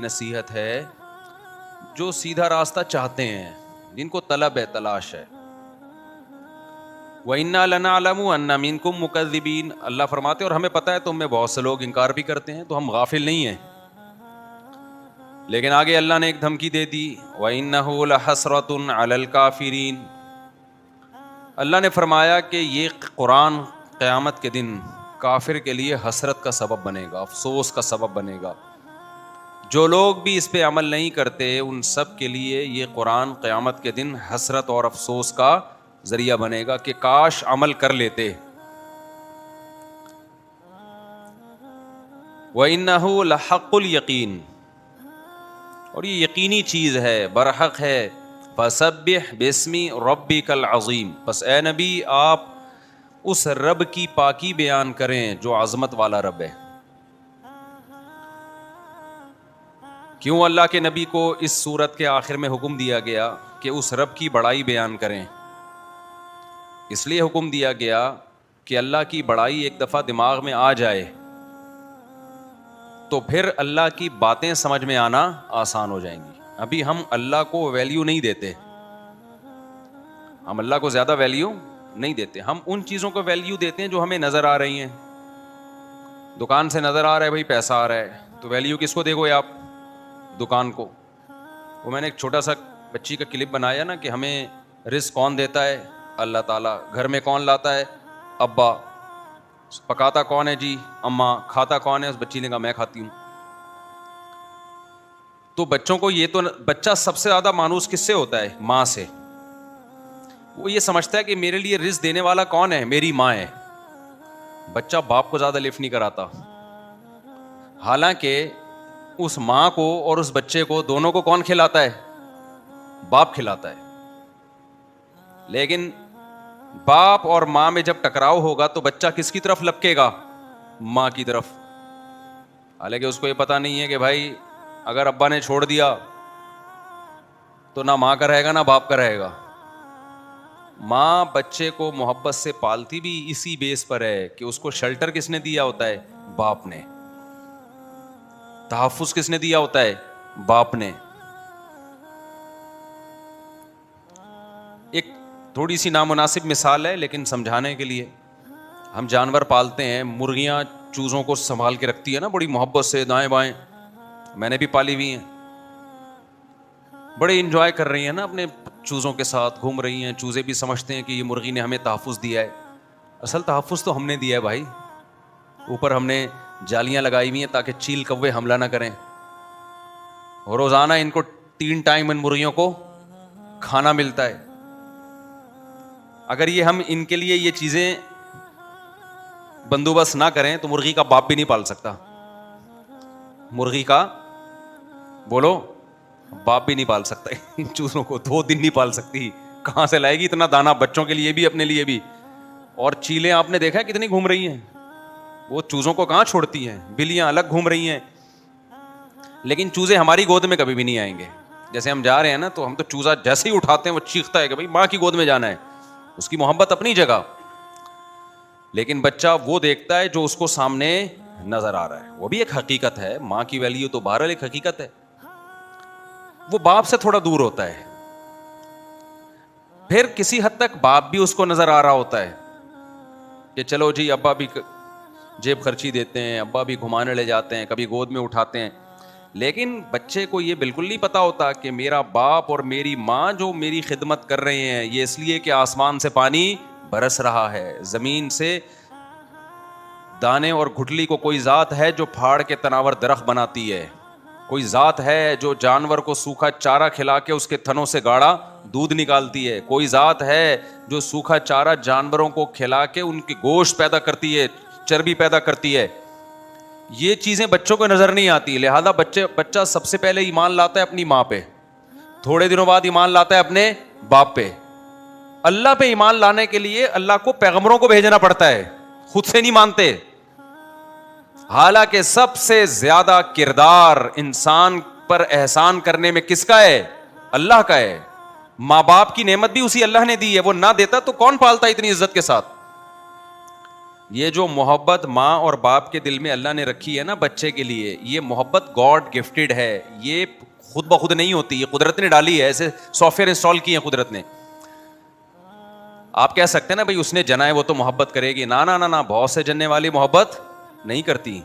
نصیحت ہے جو سیدھا راستہ چاہتے ہیں، جن کو طلب ہے، تلاش ہے. وَإِنَّا لَنَعْلَمُ أَنَّ مِنكُم مُكَذِّبِينَ، اللہ فرماتے ہیں اور ہمیں پتہ ہے تم میں بہت سے لوگ انکار بھی کرتے ہیں، تو ہم غافل نہیں ہیں. لیکن آگے اللہ نے ایک دھمکی دے دی، وَإِنَّهُ لَحَسْرَةٌ عَلَى الْكَافِرِينَ، اللہ نے فرمایا کہ یہ قرآن قیامت کے دن کافر کے لیے حسرت کا سبب بنے گا، افسوس کا سبب بنے گا. جو لوگ بھی اس پہ عمل نہیں کرتے ان سب کے لیے یہ قرآن قیامت کے دن حسرت اور افسوس کا ذریعہ بنے گا کہ کاش عمل کر لیتے. وَإِنَّهُ لَحَقُّ الْيَقِينِ، اور یہ یقینی چیز ہے، برحق ہے. فَسَبِّحْ بِاسْمِ رَبِّكَ الْعَظِيمِ، پس اے نبی آپ اس رب کی پاکی بیان کریں جو عظمت والا رب ہے. کیوں اللہ کے نبی کو اس سورت کے آخر میں حکم دیا گیا کہ اس رب کی بڑائی بیان کریں؟ اس لیے حکم دیا گیا کہ اللہ کی بڑائی ایک دفعہ دماغ میں آ جائے تو پھر اللہ کی باتیں سمجھ میں آنا آسان ہو جائیں گی. ابھی ہم اللہ کو ویلیو نہیں دیتے، ہم اللہ کو زیادہ ویلیو نہیں دیتے. ہم ان چیزوں کو ویلیو دیتے ہیں جو ہمیں نظر آ رہی ہیں. دکان سے نظر آ رہا ہے بھائی پیسہ آ رہا ہے، تو ویلیو کس کو دے گو آپ؟ دکان کو. وہ میں نے ایک چھوٹا سا بچی کا کلپ بنایا نا کہ ہمیں رزق کون دیتا ہے؟ اللہ تعالیٰ. گھر میں کون لاتا ہے؟ ابا. پکاتا کون ہے؟ جی اماں. کھاتا کون ہے؟ اس بچی نے کہا میں کھاتی ہوں. تو بچوں کو یہ تو بچہ سب سے زیادہ مانوس کس سے ہوتا ہے؟ ماں سے. وہ یہ سمجھتا ہے کہ میرے لیے رزق دینے والا کون ہے؟ میری ماں ہے. بچہ باپ کو زیادہ لفٹ نہیں کراتا، حالانکہ اس ماں کو اور اس بچے کو دونوں کو کون کھلاتا ہے؟ باپ کھلاتا ہے. لیکن باپ اور ماں میں جب ٹکراؤ ہوگا تو بچہ کس کی طرف لپکے گا؟ ماں کی طرف. حالانکہ اس کو یہ پتا نہیں ہے کہ بھائی اگر ابا نے چھوڑ دیا تو نہ ماں کا رہے گا نہ باپ کا رہے گا. ماں بچے کو محبت سے پالتی بھی اسی بیس پر ہے کہ اس کو شیلٹر کس نے دیا ہوتا ہے؟ باپ نے. تحفظ کس نے دیا ہوتا ہے؟ باپ نے. ایک تھوڑی سی نامناسب مثال ہے لیکن سمجھانے کے لیے. ہم جانور پالتے ہیں، مرغیاں چوزوں کو سنبھال کے رکھتی ہے نا بڑی محبت سے، دائیں بائیں. میں نے بھی پالی ہوئی ہیں، بڑے انجوائے کر رہی ہیں نا اپنے چوزوں کے ساتھ، گھوم رہی ہیں. چوزے بھی سمجھتے ہیں کہ یہ مرغی نے ہمیں تحفظ دیا ہے. اصل تحفظ تو ہم نے دیا ہے بھائی. اوپر ہم نے جالیاں لگائی ہوئی ہیں تاکہ چیل کوے حملہ نہ کریں، اور روزانہ ان کو 3 ٹائم ان مرغیوں کو کھانا ملتا ہے. اگر یہ ہم ان کے لیے یہ چیزیں بندوبست نہ کریں تو مرغی کا باپ بھی نہیں پال سکتا. مرغی کا بولو باپ بھی نہیں پال سکتا. ان چوزوں کو 2 دن نہیں پال سکتی. کہاں سے لائے گی اتنا دانا بچوں کے لیے بھی اپنے لیے بھی؟ اور چیلیں آپ نے دیکھا ہے کتنی گھوم رہی ہیں، وہ چوزوں کو کہاں چھوڑتی ہیں. بلیاں الگ گھوم رہی ہیں، لیکن چوزے ہماری گود میں کبھی بھی نہیں آئیں گے. جیسے ہم جا رہے ہیں نا تو ہم تو چوزا جیسے ہی اٹھاتے ہیں وہ چیختا ہے کہ بھائی ماں کی گود میں جانا ہے. اس کی محبت اپنی جگہ، لیکن بچہ وہ دیکھتا ہے جو اس کو سامنے نظر آ رہا ہے. وہ بھی ایک حقیقت ہے، ماں کی ویلیو تو بہرحال ایک حقیقت ہے. وہ باپ سے تھوڑا دور ہوتا ہے. پھر کسی حد تک باپ بھی اس کو نظر آ رہا ہوتا ہے کہ چلو جی ابا بھی جیب خرچی دیتے ہیں، ابا بھی گھمانے لے جاتے ہیں، کبھی گود میں اٹھاتے ہیں. لیکن بچے کو یہ بالکل نہیں پتا ہوتا کہ میرا باپ اور میری ماں جو میری خدمت کر رہے ہیں یہ اس لیے کہ آسمان سے پانی برس رہا ہے، زمین سے دانے اور گھٹلی کو کوئی ذات ہے جو پھاڑ کے تناور درخت بناتی ہے. کوئی ذات ہے جو جانور کو سوکھا چارہ کھلا کے اس کے تھنوں سے گاڑھا دودھ نکالتی ہے. کوئی ذات ہے جو سوکھا چارہ جانوروں کو کھلا کے ان کی گوشت پیدا کرتی ہے، چربی پیدا کرتی ہے. یہ چیزیں بچوں کو نظر نہیں آتی، لہذا بچہ سب سے پہلے ایمان لاتا ہے اپنی ماں پہ، تھوڑے دنوں بعد ایمان لاتا ہے اپنے باپ پہ. اللہ پہ ایمان لانے کے لیے اللہ کو پیغمبروں کو بھیجنا پڑتا ہے، خود سے نہیں مانتے. حالانکہ سب سے زیادہ کردار انسان پر احسان کرنے میں کس کا ہے؟ اللہ کا ہے. ماں باپ کی نعمت بھی اسی اللہ نے دی ہے، وہ نہ دیتا تو کون پالتا اتنی عزت کے ساتھ. یہ جو محبت ماں اور باپ کے دل میں اللہ نے رکھی ہے نا بچے کے لیے, یہ محبت گاڈ گفٹڈ ہے, یہ خود بخود نہیں ہوتی, یہ قدرت نے ڈالی ہے, ایسے سافٹ ویئر انسٹال کی ہے قدرت نے. آپ کہہ سکتے ہیں نا بھائی اس نے جنا ہے وہ تو محبت کرے گی, نا نا نا نا, بہت سے جننے والی محبت نہیں کرتی.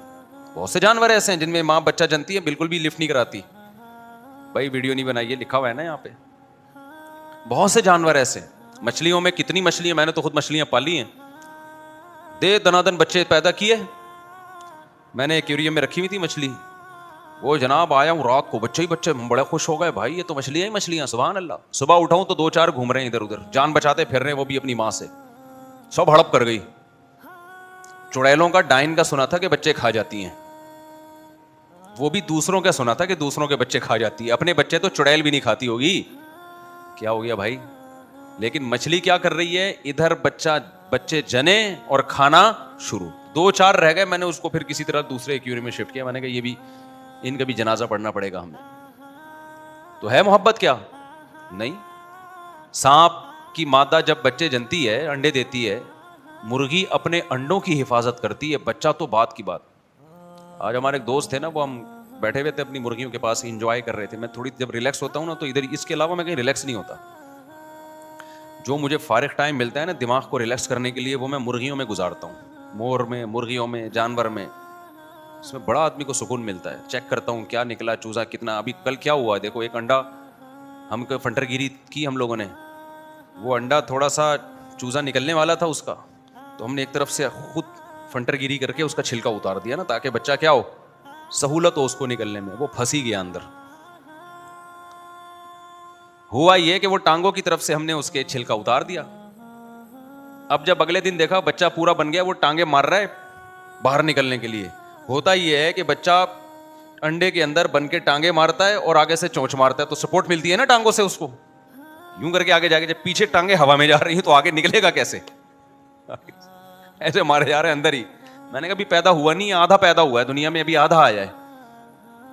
بہت سے جانور ایسے ہیں جن میں ماں بچہ جنتی ہے بالکل بھی لفٹ نہیں کراتی. بھائی ویڈیو نہیں بنائیے, لکھا ہوا ہے نا یہاں پہ. بہت سے جانور ایسے, مچھلیوں میں کتنی مچھلیاں, میں نے تو خود مچھلیاں پالی ہیں, دے دنادن بچے پیدا کیے. میں نے ایکویریم میں رکھی ہوئی تھی مچھلی, وہ جناب آیا ہوں رات کو, بچے ہی بچے, بڑے خوش ہو گئے, بھائی یہ تو مچھلیاں ہی مچھلیاں, سبحان اللہ. صبح اٹھاؤں تو 2-4 گھوم رہے ہیں ادھر ادھر, جان بچاتے پھر رہے ہیں, وہ بھی اپنی ماں سے. سب ہڑپ کر گئی. چڑیلوں کا ڈائن کا سنا تھا کہ بچے کھا جاتی ہیں, وہ بھی دوسروں کا سنا تھا کہ دوسروں کے بچے کھا جاتی ہے, اپنے بچے تو چڑیل بھی نہیں کھاتی ہوگی. کیا ہو گیا بھائی؟ لیکن مچھلی کیا کر رہی ہے, ادھر بچے جنے اور کھانا شروع. 2-4 رہ گئے, میں نے اس کو پھر کسی طرح دوسرے ایکویریم میں شفٹ کیا. میں نے کہا یہ بھی ان کا بھی جنازہ پڑھنا پڑے گا ہمیں. تو ہے محبت کیا؟ نہیں. سانپ کی مادہ جب بچے جنتی ہے, انڈے دیتی ہے, مرغی اپنے انڈوں کی حفاظت کرتی ہے, بچہ تو بات کی بات. آج ہمارے ایک دوست تھے نا, وہ ہم بیٹھے ہوئے تھے اپنی مرغیوں کے پاس, انجوائے کر رہے تھے. میں تھوڑی جب ریلیکس ہوتا ہوں نا تو ادھر, اس کے علاوہ میں کہیں ریلیکس نہیں ہوتا. جو مجھے فارغ ٹائم ملتا ہے نا دماغ کو ریلیکس کرنے کے لیے, وہ میں مرغیوں میں گزارتا ہوں. مور میں, مرغیوں میں, جانور میں, اس میں بڑا آدمی کو سکون ملتا ہے. چیک کرتا ہوں کیا نکلا, چوزا کتنا, ابھی کل کیا ہوا, دیکھو ایک انڈا ہم کو فنٹر گیری کی ہم لوگوں نے, وہ انڈا تھوڑا سا چوزا نکلنے والا تھا اس کا, تو ہم نے ایک طرف سے خود فنٹر گیری کر کے اس کا چھلکا اتار دیا نا, تاکہ بچہ کیا ہو, سہولت ہو اس کو نکلنے میں. وہ پھنسی گیا اندر. ہوا یہ کہ وہ ٹانگوں کی طرف سے ہم نے اس کے چھلکا اتار دیا. اب جب اگلے دن دیکھا بچہ پورا بن گیا, وہ ٹانگیں مار رہا ہے باہر نکلنے کے لیے. ہوتا یہ ہے کہ بچہ انڈے کے اندر بن کے ٹانگیں مارتا ہے اور آگے سے چونچ مارتا ہے, تو سپورٹ ملتی ہے نا ٹانگوں سے اس کو, یوں کر کے آگے جا کے. جب پیچھے ٹانگیں ہوا میں جا رہی ہیں تو آگے نکلے گا کیسے؟ ایسے مارے جا رہے ہیں اندر ہی. میں نے کہا ابھی پیدا ہوا نہیں, آدھا پیدا ہوا ہے دنیا میں, ابھی آدھا آیا ہے.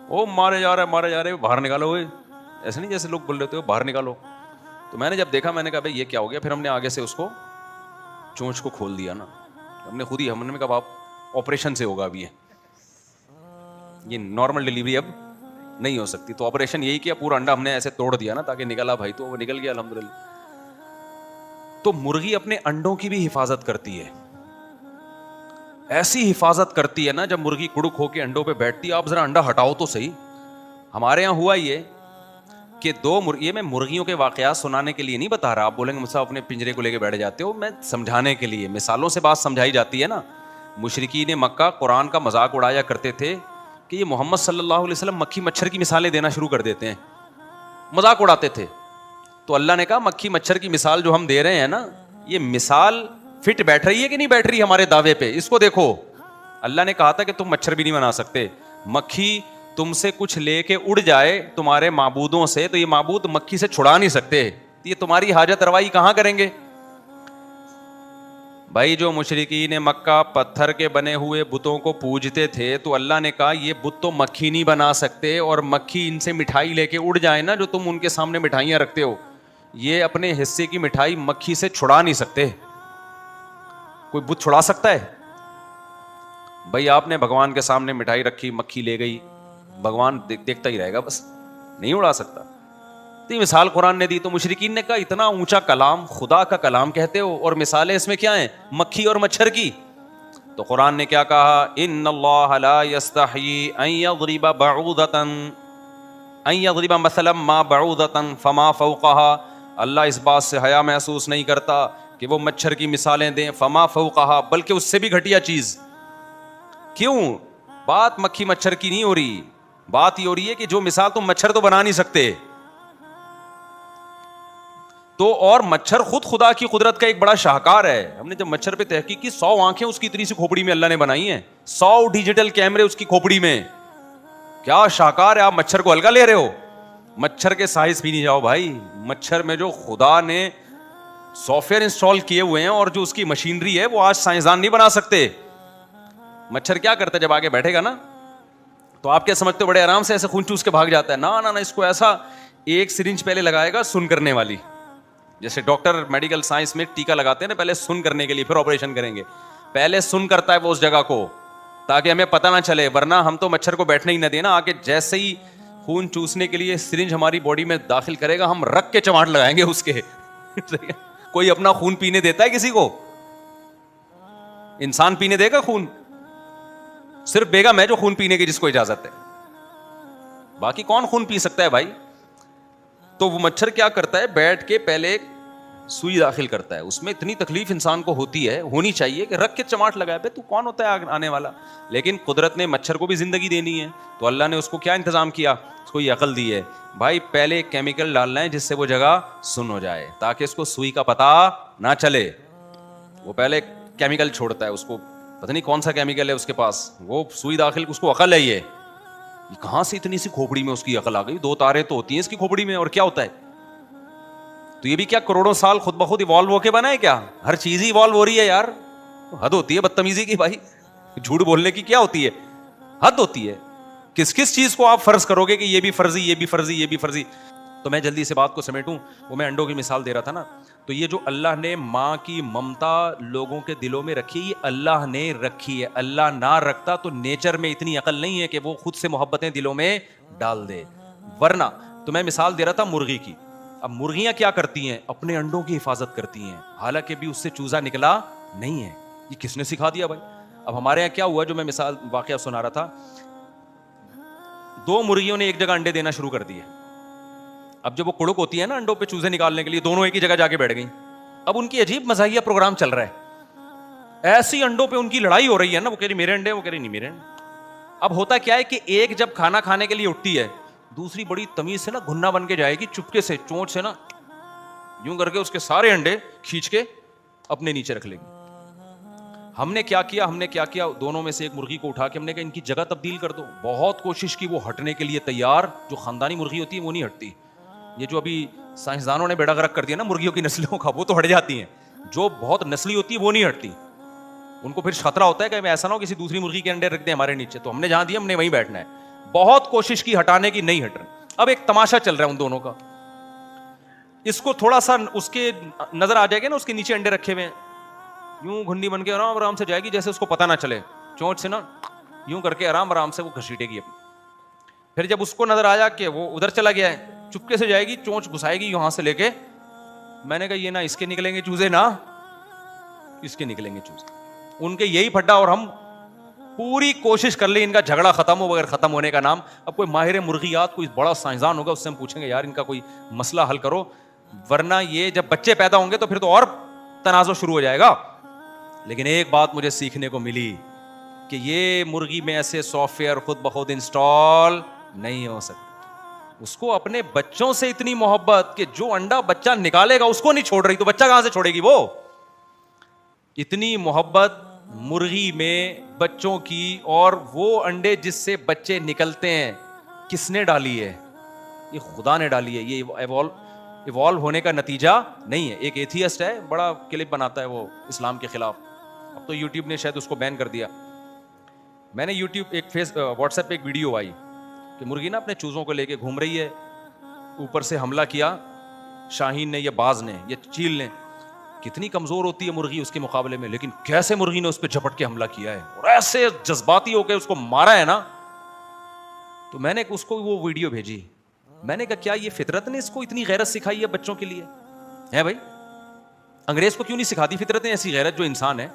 وہ مارے جا رہے, باہر نکالو. ایسے نہیں جیسے لوگ بول رہے تھے باہر نکالو. تو میں نے جب دیکھا, میں نے کہا بھائی یہ کیا ہو گیا. پھر ہم نے آگے سے اس کو چونچ کو کھول دیا نا, ہم نے خود ہی. ہم نے کہا آپ آپریشن سے ہوگا ابھی, یہ نارمل ڈلیوری اب نہیں ہو سکتی. تو آپریشن یہی کیا, پورا انڈا ہم نے ایسے توڑ دیا نا تاکہ نکلا بھائی, تو وہ نکل گیا الحمدللہ. تو مرغی اپنے انڈوں کی بھی حفاظت کرتی ہے, ایسی حفاظت کرتی ہے نا. جب مرغی کڑک ہو کے انڈوں پہ بیٹھتی ہے, آپ ذرا انڈا ہٹاؤ تو صحیح. ہمارے یہاں ہوا یہ کہ یہ میں مرغیوں کے واقعات سنانے کے لیے نہیں بتا رہا. آپ بولیں گے مجھ سے اپنے پنجرے کو لے کے بیٹھ جاتے ہو, میں سمجھانے کے لیے, مثالوں سے بات سمجھائی جاتی ہے نا. مشرکین مکہ قرآن کا مذاق اڑایا کرتے تھے کہ یہ محمد صلی اللہ علیہ وسلم مکھی مچھر کی مثالیں دینا شروع کر دیتے ہیں, مذاق اڑاتے تھے. تو اللہ نے کہا مکھی مچھر کی مثال جو ہم دے رہے ہیں نا, یہ مثال فٹ بیٹھ رہی ہے کہ نہیں بیٹھ رہی ہمارے دعوے پہ, اس کو دیکھو. اللہ نے کہا تھا کہ تم مچھر بھی نہیں بنا سکتے. مکھی تم سے کچھ لے کے اڑ جائے تمہارے معبودوں سے, تو یہ معبود مکھی سے چھڑا نہیں سکتے, یہ تمہاری حاجت روائی کہاں کریں گے؟ بھائی جو مشرکین مکہ پتھر کے بنے ہوئے بتوں کو پوجتے تھے, تو اللہ نے کہا یہ بت تو مکھی نہیں بنا سکتے, اور مکھی ان سے مٹھائی لے کے اڑ جائے نا, جو تم ان کے سامنے مٹھائیاں رکھتے ہو, یہ اپنے حصے کی مٹھائی مکھی سے چھڑا نہیں سکتے. کوئی بت چھڑا سکتا ہے؟ بھائی آپ نے بھگوان کے سامنے مٹھائی رکھی, مکھی لے گئی, بھگوان دیکھتا ہی رہے گا بس, نہیں اڑا سکتا. تو مثال قرآن نے دی. تو مشرکین نے کہا اتنا اونچا کلام خدا کا کلام کہتے ہو, اور مثالیں اس میں کیا ہیں, مکھی اور مچھر کی. تو قرآن نے کیا کہا, ان اللہ لا یستحیی ان یضرب مثلا ما بعوضۃ فما فوقها. اللہ اس بات سے حیا محسوس نہیں کرتا کہ وہ مچھر کی مثالیں دیں, فما فوقها, بلکہ اس سے بھی گھٹیا چیز. کیوں؟ بات مکھی مچھر کی نہیں ہو رہی, بات یہ ہو رہی ہے کہ جو مثال تم مچھر تو بنا نہیں سکتے. تو اور مچھر خود خدا کی قدرت کا ایک بڑا شاہکار ہے. ہم نے جب مچھر پہ تحقیق کی, 100 آنکھیں اس کی اتنی سی کھوپڑی میں اللہ نے بنائی ہیں, 100 ڈیجیٹل کیمرے اس کی کھوپڑی میں. کیا شاہکار ہے. آپ مچھر کو ہلکا لے رہے ہو, مچھر کے سائز بھی نہیں جاؤ بھائی. مچھر میں جو خدا نے سافٹ ویئر انسٹال کیے ہوئے ہیں اور جو اس کی مشینری ہے, وہ آج سائنسدان نہیں بنا سکتے. مچھر کیا کرتا ہے جب آگے بیٹھے گا نا, تو آپ کیا سمجھتے ہو بڑے آرام سے ایسے خون چوس کے بھاگ جاتا ہے؟ نا نا نا, اس کو ایسا ایک سرنج پہلے لگائے گا سن کرنے والی, جیسے ڈاکٹر میڈیکل سائنس میں ٹیکا لگاتے ہیں نا, پہلے سن کرنے کے لیے پھر آپریشن کریں گے. پہلے سن کرتا ہے وہ اس جگہ کو تاکہ ہمیں پتہ نہ چلے, ورنہ ہم تو مچھر کو بیٹھنے ہی نہ دینا, آ کے جیسے ہی خون چوسنے کے لیے سرنج ہماری باڈی میں داخل کرے گا ہم رکھ کے چماٹ لگائیں گے اس کے. کوئی اپنا خون پینے دیتا ہے کسی کو؟ انسان پینے دے گا خون؟ صرف بیگم ہے جو خون پینے کی جس کو اجازت ہے, باقی کون خون پی سکتا ہے بھائی؟ تو وہ مچھر کیا کرتا ہے, بیٹھ کے پہلے سوئی داخل کرتا ہے, اس میں اتنی تکلیف انسان کو ہوتی ہے, ہونی چاہیے کہ رکھ کے چماٹ لگائے, بے تو کون ہوتا ہے آنے والا. لیکن قدرت نے مچھر کو بھی زندگی دینی ہے تو اللہ نے اس کو کیا انتظام کیا, اس کو یہ عقل دی ہے بھائی پہلے ایک کیمیکل ڈالنا ہے جس سے وہ جگہ سن ہو جائے تاکہ اس کو سوئی کا پتہ نہ چلے. وہ پہلے کیمیکل چھوڑتا ہے, اس کو پتہ نہیں کون سا کیمیکل ہے اس کے پاس, وہ سوئی داخل, اس کو عقل ہے یہ کہاں سے اتنی سی کھوپڑی میں اس کی عقل آ گئی, 2 تاریں تو ہوتی ہیں اس کی کھوپڑی میں, اور کیا ہوتا ہے؟ تو یہ بھی کیا کروڑوں سال خود بخود ایوالو ہو کے بنا ہے کیا؟ ہر چیز ہی ایوالو ہو رہی ہے یار, حد ہوتی ہے بدتمیزی کی بھائی, جھوٹ بولنے کی کیا ہوتی ہے, حد ہوتی ہے. کس کس چیز کو آپ فرض کرو گے کہ یہ بھی فرضی, یہ بھی فرضی, یہ بھی فرضی. تو میں جلدی سے بات کو سمیٹوں, وہ میں انڈوں کی مثال دے رہا تھا نا, تو یہ جو اللہ نے ماں کی ممتا لوگوں کے دلوں میں رکھی, یہ اللہ نے رکھی ہے. اللہ نہ رکھتا تو نیچر میں اتنی عقل نہیں ہے کہ وہ خود سے محبتیں دلوں میں ڈال دے, ورنہ. تو میں مثال دے رہا تھا مرغی کی. اب مرغیاں کیا کرتی ہیں, اپنے انڈوں کی حفاظت کرتی ہیں, حالانکہ بھی اس سے چوزا نکلا نہیں ہے. یہ کس نے سکھا دیا بھائی؟ اب ہمارے یہاں کیا ہوا, جو میں مثال واقعہ سنا رہا تھا, 2 مرغیوں نے ایک جگہ انڈے دینا شروع کر دیے. اب جب وہ کڑک ہوتی ہے نا انڈوں پہ چوزے نکالنے کے لیے, دونوں ایک ہی جگہ جا کے بیٹھ گئیں. اب ان کی عجیب مزاحیہ پروگرام چل رہا ہے, ایسی انڈوں پہ ان کی لڑائی ہو رہی ہے نا, وہ کہہ رہی میرے انڈے, وہ کہہ رہی نہیں میرے انڈے. اب ہوتا کیا ہے کہ ایک جب کھانا کھانے کے لیے اٹھتی ہے, دوسری بڑی تمیز سے نا گھنا بن کے جائے گی, چپکے سے چونچ سے نا یوں کر کے اس کے سارے انڈے کھینچ کے اپنے نیچے رکھ لے گی. ہم نے کیا کیا, دونوں میں سے ایک مرغی کو اٹھا کے ہم نے کہا ان کی جگہ تبدیل کر دو. بہت کوشش کی, وہ ہٹنے کے لیے تیار, جو خاندانی مرغی ہوتی ہے وہ نہیں ہٹتی. یہ جو ابھی سائنسدانوں نے بیڑا غرق کر دیا نا مرغیوں کی نسلوں کا, وہ تو ہٹ جاتی ہیں, جو بہت نسلی ہوتی ہے وہ نہیں ہٹتی. ان کو پھر خطرہ ہوتا ہے کہ ایسا نہ ہو کسی دوسری مرغی کے انڈے رکھ دیں ہمارے نیچے, تو ہم نے جہاں دیا ہم نے وہیں بیٹھنا ہے. بہت کوشش کی ہٹانے کی, نہیں ہٹ رہے. اب ایک تماشا چل رہا ہے ان دونوں کا, اس کو تھوڑا سا اس کے نظر آ جائے گا نا اس کے نیچے انڈے رکھے ہوئے ہیں, یوں گھنڈی بن کے آرام آرام سے جائے گی, جیسے اس کو پتہ نہ چلے, چونچ سے نا یوں کر کے آرام آرام سے وہ گھسیٹے گی اپنی. پھر جب اس کو نظر آیا کہ وہ ادھر چلا گیا ہے, چپکے سے جائے گی, چونچ گھسائے گی یہاں سے لے کے. میں نے کہا یہ نہ اس کے نکلیں گے چوزے, نہ اس کے نکلیں گے چوزے, ان کے یہی پھڈا. اور ہم پوری کوشش کر لیں ان کا جھگڑا ختم ہو, بغیر ختم ہونے کا نام. اب کوئی ماہر مرغیات, کوئی بڑا سائنسدان ہوگا, اس سے ہم پوچھیں گے یار ان کا کوئی مسئلہ حل کرو, ورنہ یہ جب بچے پیدا ہوں گے تو پھر تو اور تنازع شروع ہو جائے گا. لیکن ایک بات مجھے سیکھنے کو ملی کہ یہ مرغی میں ایسے سافٹ ویئر خود بخود انسٹال نہیں ہو سکتا. اس کو اپنے بچوں سے اتنی محبت کہ جو انڈا بچہ نکالے گا اس کو نہیں چھوڑ رہی, تو بچہ کہاں سے چھوڑے گی وہ؟ اتنی محبت مرغی میں بچوں کی. اور وہ انڈے جس سے بچے نکلتے ہیں کس نے ڈالی ہے؟ یہ خدا نے ڈالی ہے. یہ ایوالو ہونے کا نتیجہ نہیں ہے. ایک ایتھیسٹ ہے, بڑا کلپ بناتا ہے وہ اسلام کے خلاف, اب تو یوٹیوب نے شاید اس کو بین کر دیا. میں نے یوٹیوب واٹس ایپ پہ ایک ویڈیو آئی کہ مرغی نا اپنے چوزوں کو لے کے گھوم رہی ہے, اوپر سے حملہ کیا شاہین نے یا باز نے یا چیل نے. کتنی کمزور ہوتی ہے مرغی اس کے مقابلے میں, لیکن کیسے مرغی نے اس پہ جھپٹ کے حملہ کیا ہے اور ایسے جذباتی ہو کے اس کو مارا ہے نا. تو میں نے اس کو وہ ویڈیو بھیجی, میں نے کہا کیا یہ فطرت نے اس کو اتنی غیرت سکھائی ہے بچوں کے لیے؟ ہے بھائی, انگریز کو کیوں نہیں سکھاتی فطرت نے ایسی غیرت جو انسان ہے؟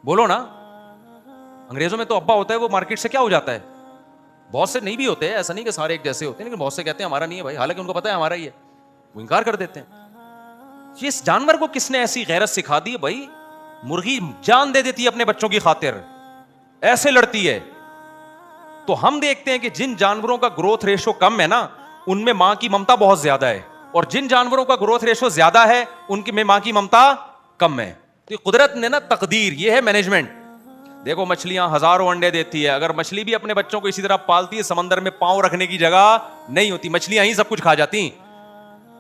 بولو نا. انگریزوں میں تو ابا ہوتا ہے وہ مارکیٹ سے کیا ہو جاتا ہے, بہت سے نہیں بھی ہوتے ہیں, ایسا نہیں کہ سارے ایک جیسے ہوتے ہیں, لیکن بہت سے کہتے ہیں ہمارا نہیں ہے بھائی, حالانکہ ان کو پتا ہے ہمارا ہی ہے, وہ انکار کر دیتے ہیں. اس جانور کو کس نے ایسی غیرت سکھا دی بھائی؟ مرغی جان دے دیتی ہے اپنے بچوں کی خاطر, ایسے لڑتی ہے. تو ہم دیکھتے ہیں کہ جن جانوروں کا گروتھ ریشو کم ہے نا ان میں ماں کی ممتا بہت زیادہ ہے, اور جن جانوروں کا گروتھ ریشو زیادہ ہے ان میں ماں کی ممتا کم ہے. تو یہ قدرت نے نا تقدیر, یہ ہے مینجمنٹ. دیکھو مچھلیاں ہزاروں انڈے دیتی ہے, اگر مچھلی بھی اپنے بچوں کو اسی طرح پالتی ہے, سمندر میں پاؤں رکھنے کی جگہ نہیں ہوتی, مچھلیاں ہی سب کچھ کھا جاتی.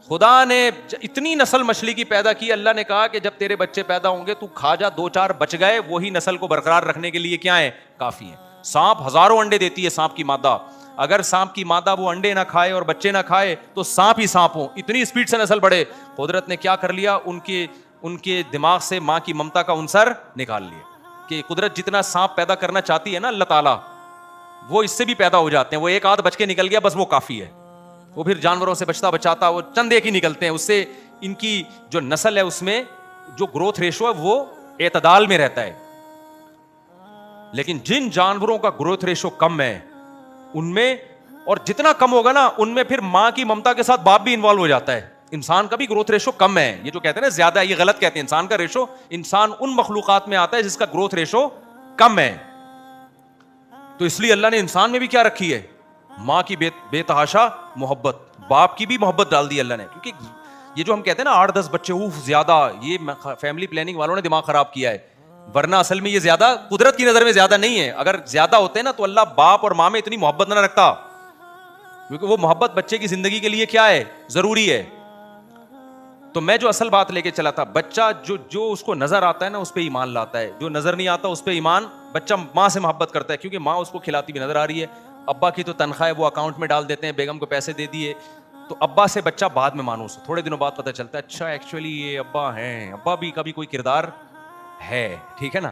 خدا نے اتنی نسل مچھلی کی پیدا کی, اللہ نے کہا کہ جب تیرے بچے پیدا ہوں گے تو کھا جا, 2-4 بچ گئے, وہی نسل کو برقرار رکھنے کے لیے کیا ہے, کافی ہے. سانپ ہزاروں انڈے دیتی ہے, سانپ کی مادہ, اگر سانپ کی مادہ وہ انڈے نہ کھائے اور بچے نہ کھائے تو سانپ ہی سانپ ہوں, اتنی اسپیڈ سے نسل بڑھے. قدرت نے کیا کر لیا, ان کے دماغ سے ماں کی ممتا کا عنصر نکال لیا کہ قدرت جتنا سانپ پیدا کرنا چاہتی ہے نا اللہ تعالیٰ, وہ اس سے بھی پیدا ہو جاتے ہیں. وہ ایک آدھ بچ کے نکل گیا بس وہ کافی ہے. وہ پھر جانوروں سے بچتا بچاتا وہ چند ایک ہی نکلتے ہیں, اس سے ان کی جو نسل ہے اس میں جو گروتھ ریشو ہے وہ اعتدال میں رہتا ہے. لیکن جن جانوروں کا گروتھ ریشو کم ہے ان میں, اور جتنا کم ہوگا نا ان میں پھر ماں کی ممتا کے ساتھ باپ بھی انوالو ہو جاتا ہے. انسان کا بھی گروتھ ریشو کم ہے, یہ جو کہتے ہیں نا زیادہ ہے یہ غلط کہتے ہیں. انسان کا ریشو, انسان ان مخلوقات میں آتا ہے جس کا گروتھ ریشو کم ہے. تو اس لیے اللہ نے انسان میں بھی کیا رکھی ہے, ماں کی بے تحاشا محبت, باپ کی بھی محبت ڈال دی اللہ نے. کیونکہ یہ جو ہم کہتے ہیں نا 8-10 بچے زیادہ, یہ فیملی پلاننگ والوں نے دماغ خراب کیا ہے, ورنہ اصل میں یہ زیادہ قدرت کی نظر میں زیادہ نہیں ہے. اگر زیادہ ہوتے نا تو اللہ باپ اور ماں میں اتنی محبت نہ رکھتا, کیونکہ وہ محبت بچے کی زندگی کے لیے کیا ہے, ضروری ہے. تو میں جو اصل بات لے کے چلا تھا, بچہ جو اس کو نظر آتا ہے نا اس پہ ایمان لاتا ہے, جو نظر نہیں آتا اس پہ ایمان. بچہ ماں سے محبت کرتا ہے کیونکہ ماں اس کو کھلاتی ہوئی نظر آ رہی ہے. ابا کی تو تنخواہ ہے وہ اکاؤنٹ میں ڈال دیتے ہیں, بیگم کو پیسے دے دیے, تو ابا سے بچہ بعد میں مانوس, تھوڑے دنوں بعد پتہ چلتا ہے اچھا ایکچولی یہ ابا ہیں, ابا بھی کا بھی کوئی کردار ہے, ٹھیک ہے نا,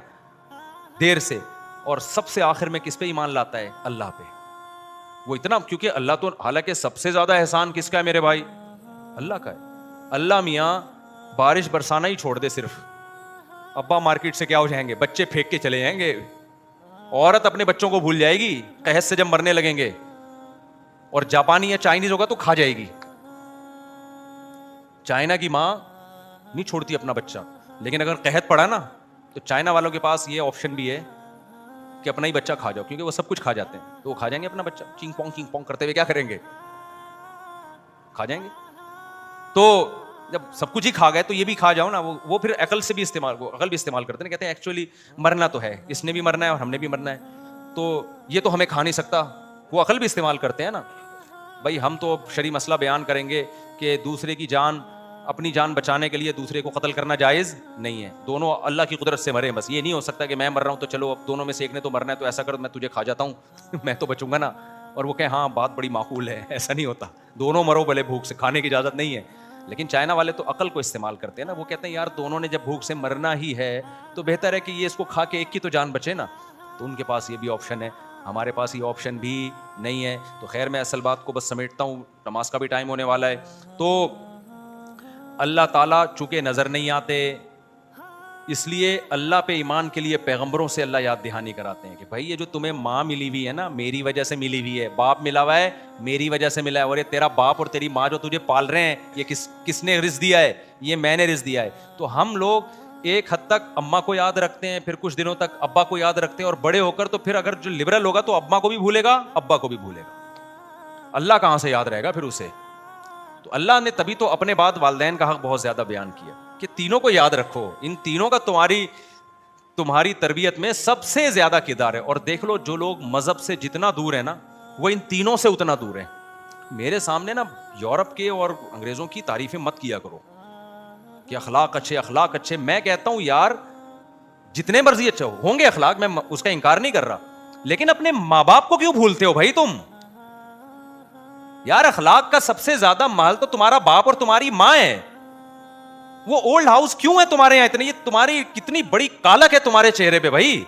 دیر سے. اور سب سے آخر میں کس پہ ایمان لاتا ہے, اللہ پہ. وہ اتنا, کیونکہ اللہ تو حالانکہ سب سے زیادہ احسان کس کا ہے میرے بھائی, اللہ کا ہے. اللہ میاں بارش برسانا ہی چھوڑ دے, صرف ابا مارکیٹ سے کیا ہو جائیں گے, بچے پھینک کے چلے جائیں گے, عورت اپنے بچوں کو بھول جائے گی قحط سے جب مرنے لگیں گے, اور جاپانی یا چائنیز ہوگا تو کھا جائے گی. چائنا کی ماں نہیں چھوڑتی اپنا بچہ, لیکن اگر قحط پڑا نا تو چائنا والوں کے پاس یہ آپشن بھی ہے کہ اپنا ہی بچہ کھا جاؤ, کیونکہ وہ سب کچھ کھا جاتے ہیں, تو وہ کھا جائیں گے اپنا بچہ, چینگ پونگ کرتے ہوئے کیا کریں گے, کھا جائیں گے. تو جب سب کچھ ہی کھا گئے تو یہ بھی کھا جاؤ نا. وہ پھر عقل سے بھی استعمال کرتے ہیں, کہتے ہیں ایکچولی مرنا تو ہے, اس نے بھی مرنا ہے اور ہم نے بھی مرنا ہے, تو یہ تو ہمیں کھا نہیں سکتا. وہ عقل بھی استعمال کرتے ہیں نا. بھائی ہم تو شرعی مسئلہ بیان کریں گے کہ دوسرے کی جان, اپنی جان بچانے کے لیے دوسرے کو قتل کرنا جائز نہیں ہے, دونوں اللہ کی قدرت سے مرے. بس یہ نہیں ہو سکتا کہ میں مر رہا ہوں تو چلو اب دونوں میں سے ایک نے تو مرنا ہے تو ایسا کر میں تجھے کھا جاتا ہوں میں تو بچوں گا نا, اور وہ کہیں ہاں بات بڑی معقول ہے. ایسا نہیں ہوتا, دونوں مرو بھلے بھوک سے, کھانے کی اجازت نہیں ہے. لیکن چائنا والے تو عقل کو استعمال کرتے ہیں نا, وہ کہتے ہیں یار دونوں نے جب بھوک سے مرنا ہی ہے تو بہتر ہے کہ یہ اس کو کھا کے ایک کی تو جان بچے نا. تو ان کے پاس یہ بھی آپشن ہے, ہمارے پاس یہ آپشن بھی نہیں ہے. تو خیر میں اصل بات کو بس سمیٹتا ہوں, نماز کا بھی ٹائم ہونے والا ہے. تو اللہ تعالیٰ چونکہ نظر نہیں آتے, اس لیے اللہ پہ ایمان کے لیے پیغمبروں سے اللہ یاد دہانی کراتے ہیں کہ بھائی یہ جو تمہیں ماں ملی ہوئی ہے نا میری وجہ سے ملی ہوئی ہے, باپ ملا ہوا ہے میری وجہ سے ملا ہے, اور یہ تیرا باپ اور تیری ماں جو تجھے پال رہے ہیں یہ کس نے رزق دیا ہے, یہ میں نے رزق دیا ہے. تو ہم لوگ ایک حد تک اماں کو یاد رکھتے ہیں, پھر کچھ دنوں تک ابا کو یاد رکھتے ہیں, اور بڑے ہو کر تو پھر اگر جو لبرل ہوگا تو اماں کو بھی بھولے گا ابا کو بھی بھولے گا, اللہ کہاں سے یاد رہے گا پھر اسے. تو اللہ نے تبھی تو اپنے بعد والدین کا حق بہت زیادہ بیان کیا کہ تینوں کو یاد رکھو, ان تینوں کا تمہاری تربیت میں سب سے زیادہ کردار ہے. اور دیکھ لو جو لوگ مذہب سے جتنا دور ہیں نا وہ ان تینوں سے اتنا دور ہیں. میرے سامنے نا یورپ کے اور انگریزوں کی تعریفیں مت کیا کرو کہ اخلاق اچھے. میں کہتا ہوں یار جتنے مرضی اچھے ہوں گے اخلاق, میں اس کا انکار نہیں کر رہا, لیکن اپنے ماں باپ کو کیوں بھولتے ہو بھائی تم یار. اخلاق کا سب سے زیادہ محل تو تمہارا باپ اور تمہاری ماں ہے. وہ اولڈ ہاؤس کیوں ہے تمہارے یہاں اتنے, یہ تمہاری کتنی بڑی کالک ہے تمہارے چہرے پہ بھائی,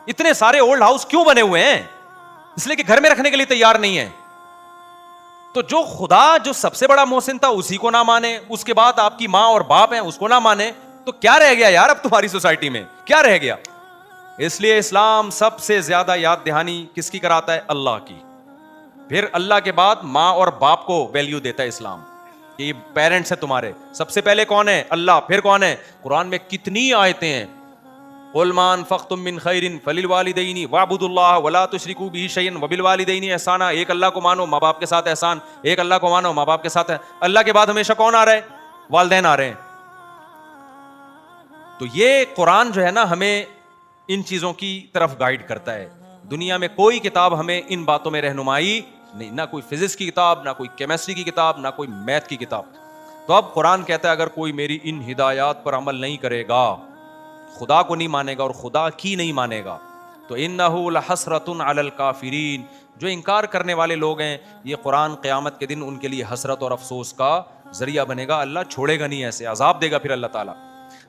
اتنے سارے اولڈ ہاؤس کیوں بنے ہوئے ہیں؟ اس لیے کہ گھر میں رکھنے کے لیے تیار نہیں ہے. تو جو خدا جو سب سے بڑا محسن تھا اسی کو نہ مانے, اس کے بعد آپ کی ماں اور باپ ہیں اس کو نہ مانے, تو کیا رہ گیا یار اب تمہاری سوسائٹی میں, کیا رہ گیا؟ اس لیے اسلام سب سے زیادہ یاد دہانی کس کی کراتا ہے؟ اللہ کی. پھر اللہ کے بعد ماں اور باپ کو ویلیو دیتا ہے اسلام کہ یہ پیرنٹس ہیں تمہارے. سب سے پہلے کون ہے؟ اللہ. پھر کون ہے؟ قرآن میں کتنی آیتیں ہیں, قُلْ مَا أَنفَقْتُم مِّن خَيْرٍ فَلِلْوَالِدَيْنِ وَاعْبُدُوا اللَّهَ وَلَا تُشْرِكُوا بِهِ شَيْئًا وَبِالْوَالِدَيْنِ احسانا. ایک اللہ کو مانو, ماں باپ کے ساتھ احسان. ایک اللہ کو مانو, ماں باپ کے ساتھ. اللہ کے بعد ہمیشہ کون آ رہا ہے؟ والدین آ رہے ہیں. تو یہ قرآن جو ہے نا ہمیں ان چیزوں کی طرف گائیڈ کرتا ہے. دنیا میں کوئی کتاب ہمیں ان باتوں میں رہنمائی نہیں, نہ کوئی فزکس کی کتاب, نہ کوئی کیمسٹری کی کتاب, نہ کوئی میتھ کی کتاب. تو اب قرآن کہتا ہے اگر کوئی میری ان ہدایات پر عمل نہیں کرے گا, خدا کو نہیں مانے گا اور خدا کی نہیں مانے گا, تو انہو لحسرۃ علی الکافرین, جو انکار کرنے والے لوگ ہیں یہ قرآن قیامت کے دن ان کے لیے حسرت اور افسوس کا ذریعہ بنے گا. اللہ چھوڑے گا نہیں, ایسے عذاب دے گا پھر اللہ تعالیٰ.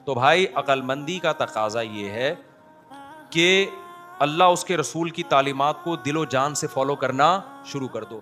تو بھائی عقل مندی کا تقاضا یہ ہے کہ اللہ اس کے رسول کی تعلیمات کو دل و جان سے فالو کرنا شروع کر دو.